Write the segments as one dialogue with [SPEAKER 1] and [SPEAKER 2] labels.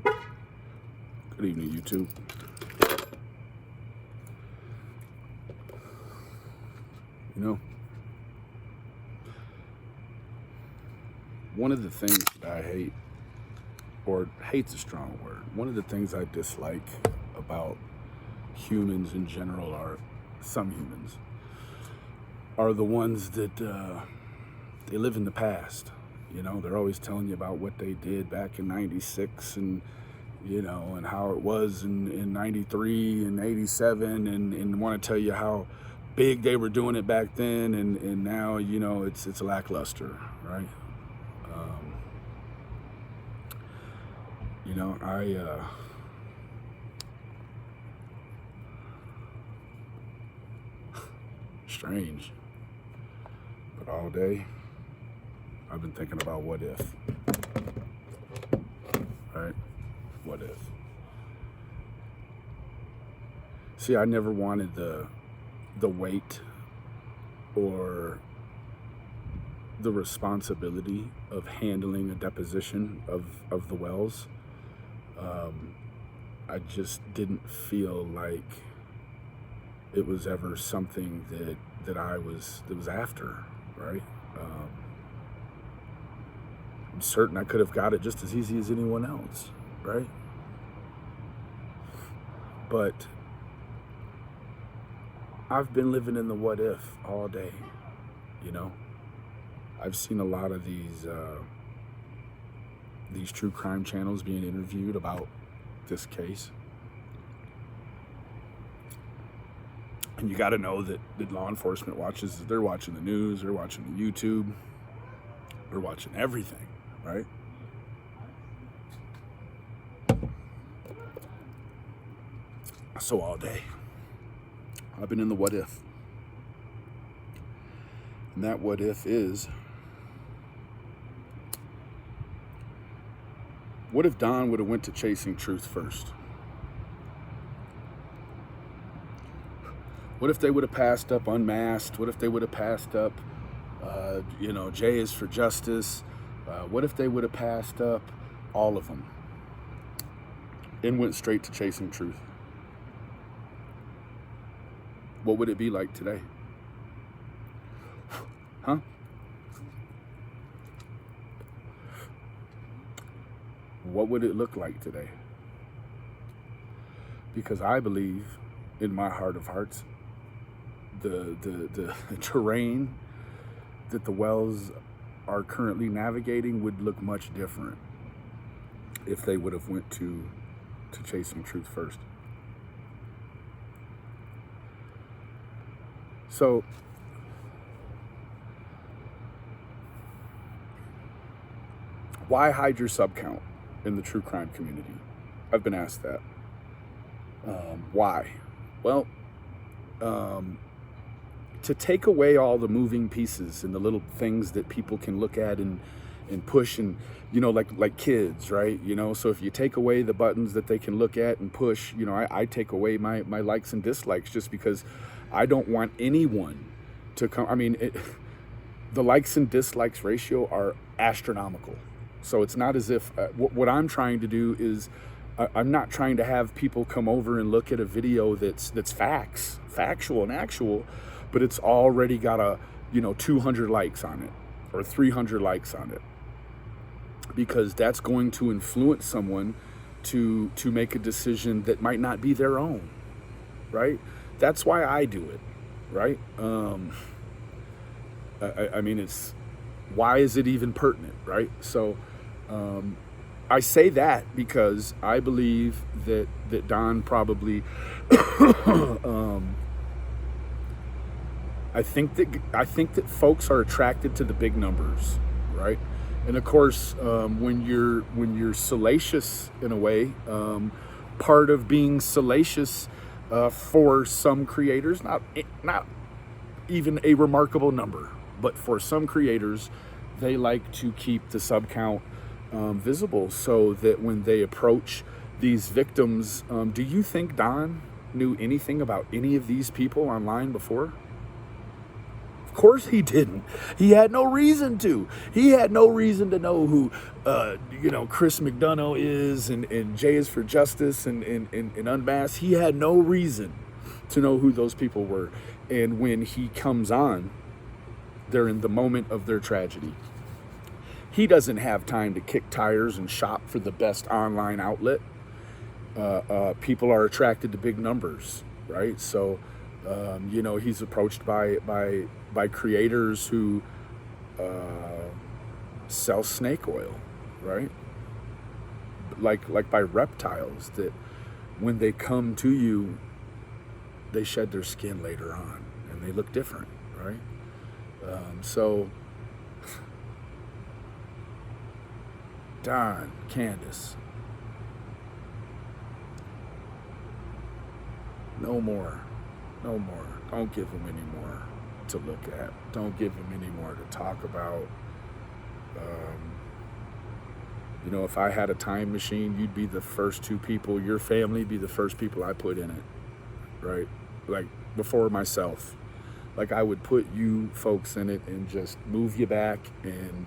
[SPEAKER 1] Good evening, YouTube. You know, one of the things that I hate, or hate's a strong word, one of the things I dislike about humans in general, are some humans, are the ones that they live in the past. You know, they're always telling you about what they did back in 96 and, you know, and how it was in 93 and 87 and want to tell you how big they were doing it back then and now, you know, it's lackluster, right? You know, strange, but all day I've been thinking about what if, right? What if? See, I never wanted the weight or the responsibility of handling a deposition of the Wells. I just didn't feel like it was ever something that was after, right? I'm certain I could have got it just as easy as anyone else, right? But I've been living in the what if all day, you know? I've seen a lot of these true crime channels being interviewed about this case. And you got to know that law enforcement watches, they're watching the news, they're watching the YouTube, they're watching everything, right? So all day, I've been in the what if. And that what if is, what if Don would have went to Chasing Truth first? What if they would have passed up Unmasked? What if they would have passed up, you know, J is for Justice? What if they would have passed up all of them and went straight to Chasing Truth? What would it be like today? Huh? What would it look like today? Because I believe, in my heart of hearts, the terrain that the Wells are currently navigating would look much different if they would have went to Chasing Truth first. So why hide your sub count in the true crime community? I've been asked that. Why? Well, to take away all the moving pieces and the little things that people can look at and push, and, you know, like kids, right? You know, so if you take away the buttons that they can look at and push, you know, I take away my likes and dislikes just because I don't want anyone to come. I mean, the likes and dislikes ratio are astronomical. So it's not as if what I'm trying to do is I'm not trying to have people come over and look at a video that's factual and actual, but it's already got 200 likes on it or 300 likes on it, because that's going to influence someone to make a decision that might not be their own, right? That's why I do it, right? I mean, it's, why is it even pertinent, right? So I say that because I believe that Don probably I think that folks are attracted to the big numbers, right? And of course, when you're salacious in a way, part of being salacious for some creators, not even a remarkable number, but for some creators, they like to keep the sub count visible so that when they approach these victims, do you think Don knew anything about any of these people online before? Of course he didn't. He had no reason to. He had no reason to know who, Chris McDonough is and J is for Justice and Unmasked. He had no reason to know who those people were. And when he comes on, they're in the moment of their tragedy. He doesn't have time to kick tires and shop for the best online outlet. People are attracted to big numbers, right? So, he's approached by creators who sell snake oil, right? Like by reptiles that when they come to you, they shed their skin later on and they look different, right? So Don, Candace, no more. Don't give them any more to look at. Don't give them any more to talk about. If I had a time machine, you'd be the first two people, your family be the first people I put in it, right? Like before myself. Like I would put you folks in it and just move you back and,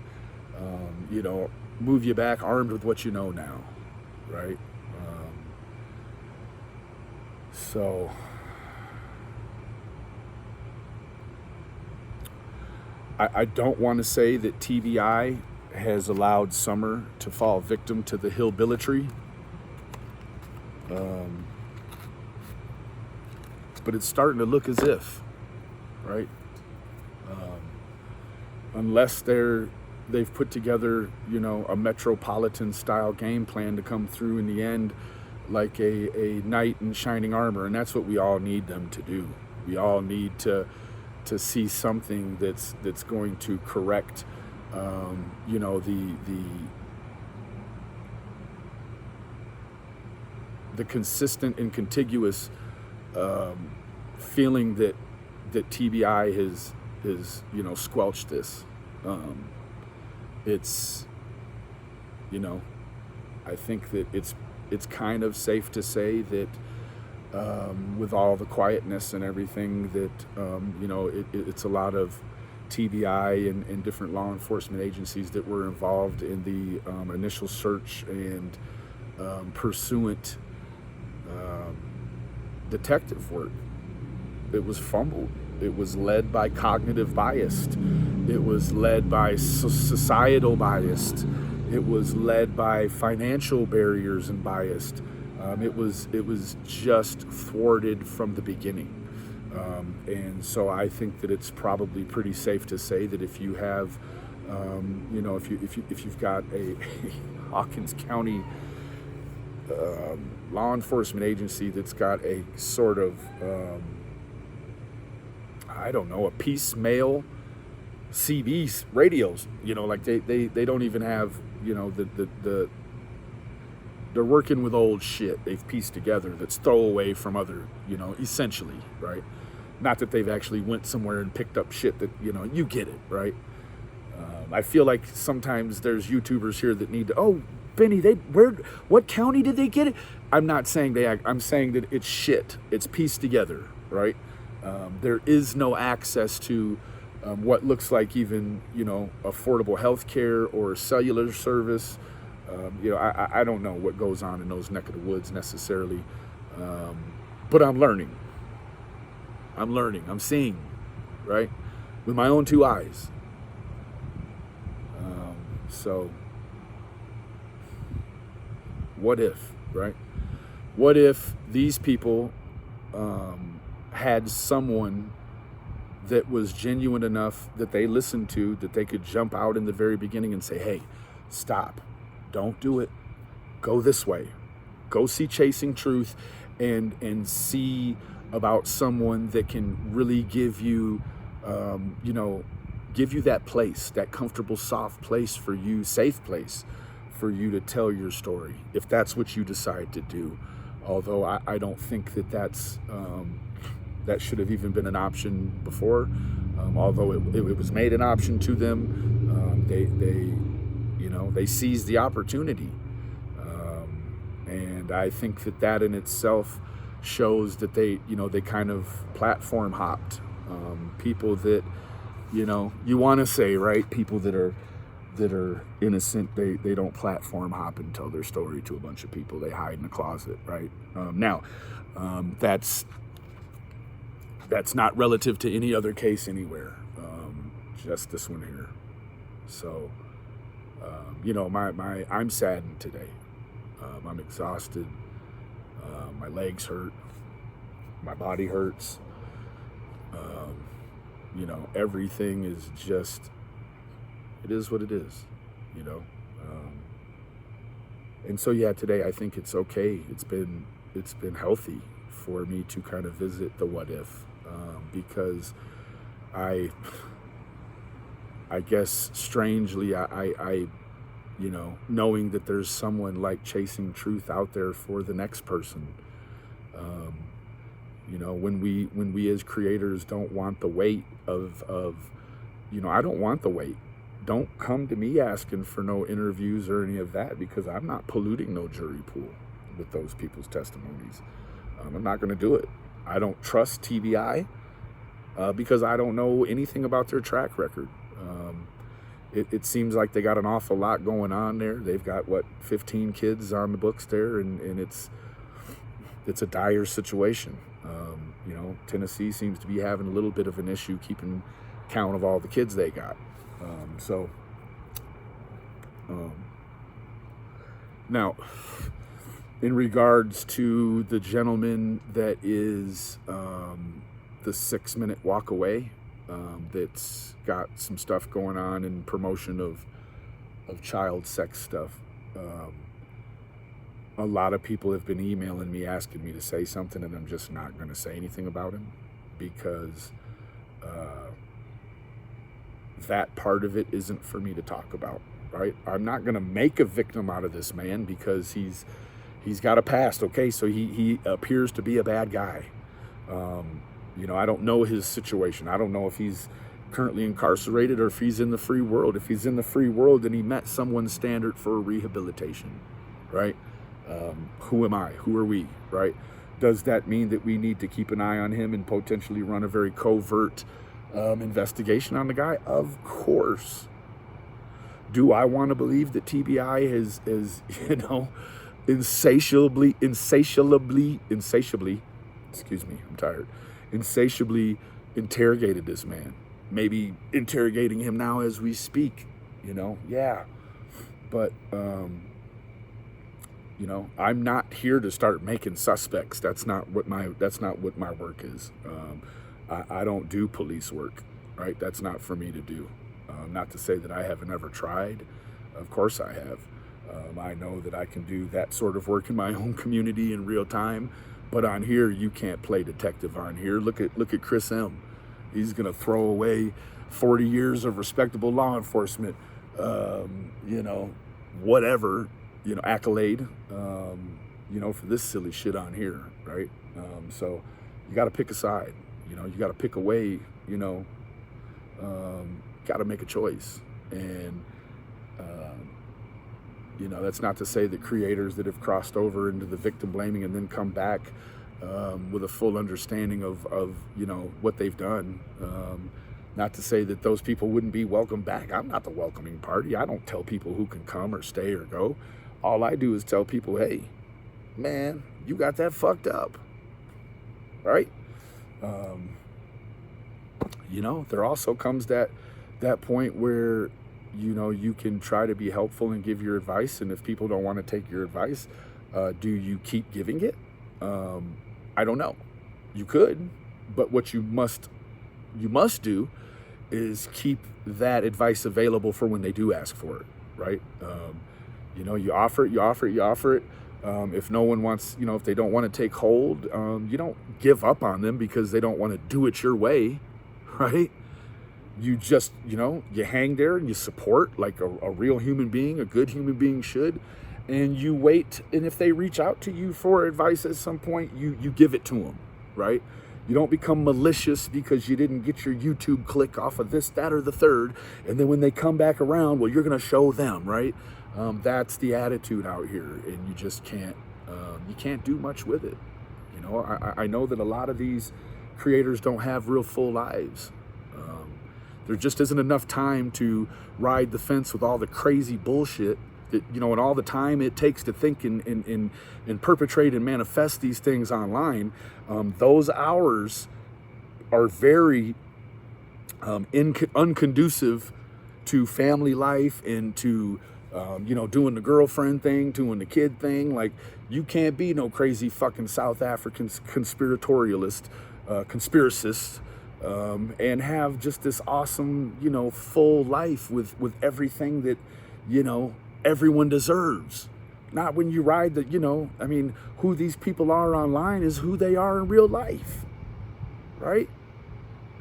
[SPEAKER 1] move you back armed with what you know now, right? So I don't want to say that TBI has allowed Summer to fall victim to the hillbilly, but it's starting to look as if, right? Unless they've put together, a metropolitan style game plan to come through in the end, like a knight in shining armor, and that's what we all need them to do. We all need to see something that's going to correct, the consistent and contiguous feeling that TBI has squelched this. It's, I think that it's kind of safe to say that with all the quietness and everything that, it's a lot of TBI and different law enforcement agencies that were involved in the initial search and pursuant detective work. It was fumbled. It was led by cognitive bias. It was led by societal bias. It was led by financial barriers and bias. It was just thwarted from the beginning. And so I think that it's probably pretty safe to say that if you have, if you've got a Hawkins County law enforcement agency that's got a sort of, a piecemeal CB radios, like they don't even have, they're working with old shit they've pieced together that's throwaway from other, essentially, right? Not that they've actually went somewhere and picked up shit that, you get it, right? I feel like sometimes there's YouTubers here that need to, Benny, what county did they get it? I'm not saying I'm saying that it's shit. It's pieced together, right? There is no access to what looks like even, affordable health care or cellular service. I don't know what goes on in those neck of the woods necessarily, but I'm learning. I'm seeing, right, with my own two eyes. So what if, right? What if these people had someone that was genuine enough that they listened to, that they could jump out in the very beginning and say, hey, stop, don't do it, go this way, go see Chasing Truth and see about someone that can really give you, give you that place, that comfortable, soft place for you, safe place for you to tell your story, if that's what you decide to do. Although I don't think that that should have even been an option before. Although it was made an option to them, they seized the opportunity, and I think that in itself shows that they kind of platform hopped. People that You know, you want to say, right, people that are innocent, they don't platform hop and tell their story to a bunch of people. They hide in a closet, right? That's not relative to any other case anywhere, just this one here. So, you know, I'm saddened today. I'm exhausted. My legs hurt. My body hurts. You know, everything is just, it is what it is, you know. And so, yeah, today I think it's okay. It's been healthy for me to kind of visit the what if, because I guess strangely, I you know, knowing that there's someone like Chasing Truth out there for the next person. You know, when we as creators don't want the weight of, you know, I don't want the weight. Don't come to me asking for no interviews or any of that, because I'm not polluting no jury pool with those people's testimonies. I'm not going to do it. I don't trust TBI because I don't know anything about their track record. It seems like they got an awful lot going on there. They've got, 15 kids on the books there, and it's a dire situation. You know, Tennessee seems to be having a little bit of an issue keeping count of all the kids they got. Now, in regards to the gentleman that is the 6-minute walk away, that's got some stuff going on in promotion of child sex stuff. A lot of people have been emailing me asking me to say something, and I'm just not going to say anything about him, because that part of it isn't for me to talk about, right? I'm not going to make a victim out of this man because he's got a past, okay? So he appears to be a bad guy. You know, I don't know his situation. I don't know if he's currently incarcerated or if he's in the free world. If he's in the free world, then he met someone's standard for rehabilitation, right? Who am I? Who are we, right? Does that mean that we need to keep an eye on him and potentially run a very covert investigation on the guy? Of course. Do I want to believe that TBI is you know, insatiably, excuse me, I'm tired, insatiably interrogated this man? Maybe interrogating him now as we speak, you know? Yeah. But, you know, I'm not here to start making suspects. That's not what my work is. I don't do police work, right? That's not for me to do. Not to say that I haven't ever tried. Of course I have. I know that I can do that sort of work in my own community in real time. But on here, you can't play detective on here. Look at Chris M. He's gonna throw away 40 years of respectable law enforcement, you know, whatever, you know, accolade, you know, for this silly shit on here, right? So you got to pick a side, you know, you got to pick a way, you know, got to make a choice. And, you know, that's not to say that creators that have crossed over into the victim blaming and then come back with a full understanding of, you know, what they've done. Not to say that those people wouldn't be welcome back. I'm not the welcoming party. I don't tell people who can come or stay or go. All I do is tell people, hey, man, you got that fucked up, right? You know, there also comes that point where, you know, you can try to be helpful and give your advice. And if people don't want to take your advice, do you keep giving it? I don't know. You could, but what you must do is keep that advice available for when they do ask for it, right? You know, you offer it. If no one wants, you know, if they don't want to take hold, you don't give up on them because they don't want to do it your way, right? You just, you know, you hang there and you support like a real human being, a good human being should, and you wait. And if they reach out to you for advice at some point, you give it to them, right? You don't become malicious because you didn't get your YouTube click off of this, that, or the third. And then when they come back around, well, you're going to show them, right? That's the attitude out here. And you just can't, you can't do much with it. You know, I know that a lot of these creators don't have real full lives. There just isn't enough time to ride the fence with all the crazy bullshit that, you know, and all the time it takes to think and perpetrate and manifest these things online. Those hours are very unconducive to family life and to, you know, doing the girlfriend thing, doing the kid thing. Like, you can't be no crazy fucking South African conspiratorialist, conspiracist, and have just this awesome, you know, full life with everything that, you know, everyone deserves. Not when you ride the, you know, I mean, who these people are online is who they are in real life, right?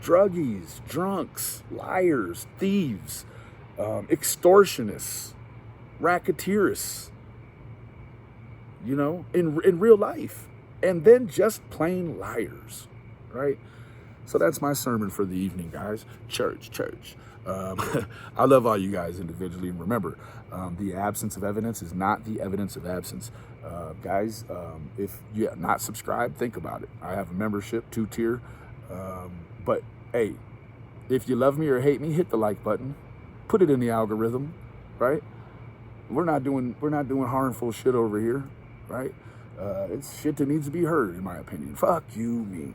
[SPEAKER 1] Druggies, drunks, liars, thieves, extortionists, racketeers, you know, in real life. And then just plain liars, right? So that's my sermon for the evening, guys. Church. I love all you guys individually. And remember, the absence of evidence is not the evidence of absence. Guys, if you're not subscribed, think about it. I have a membership, 2-tier. But hey, if you love me or hate me, hit the like button. Put it in the algorithm, right? We're not doing harmful shit over here, right? It's shit that needs to be heard, in my opinion. Fuck you, me.